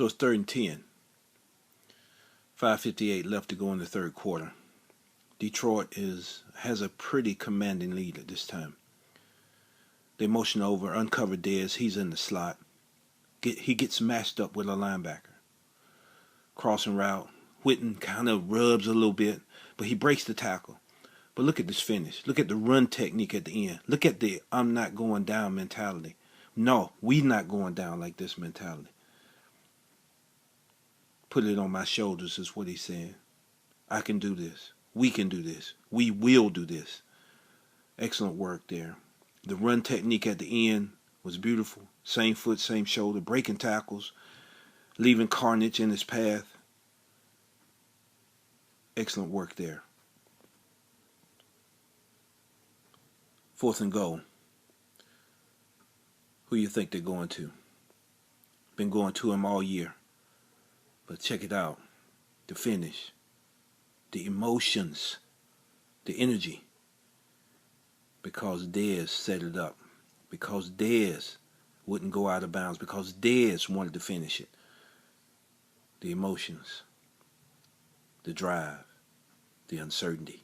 So it's 3rd and 10. 5:58 left to go in the third quarter. Detroit has a pretty commanding lead at this time. They motion over, uncover Dez. He's in the slot. He gets matched up with a linebacker. Crossing route. Witten kind of rubs a little bit, but he breaks the tackle. But look at this finish. Look at the run technique at the end. Look at the I'm not going down mentality. No, we not going down like this mentality. Put it on my shoulders is what he's saying. I can do this. We can do this. We will do this. Excellent work there. The run technique at the end was beautiful. Same foot, same shoulder, breaking tackles, leaving carnage in his path. Excellent work there. 4th and goal. Who you think they're going to? Been going to him all year. But check it out. The finish. The emotions. The energy. Because Dez set it up. Because Dez wouldn't go out of bounds. Because Dez wanted to finish it. The emotions. The drive. The uncertainty.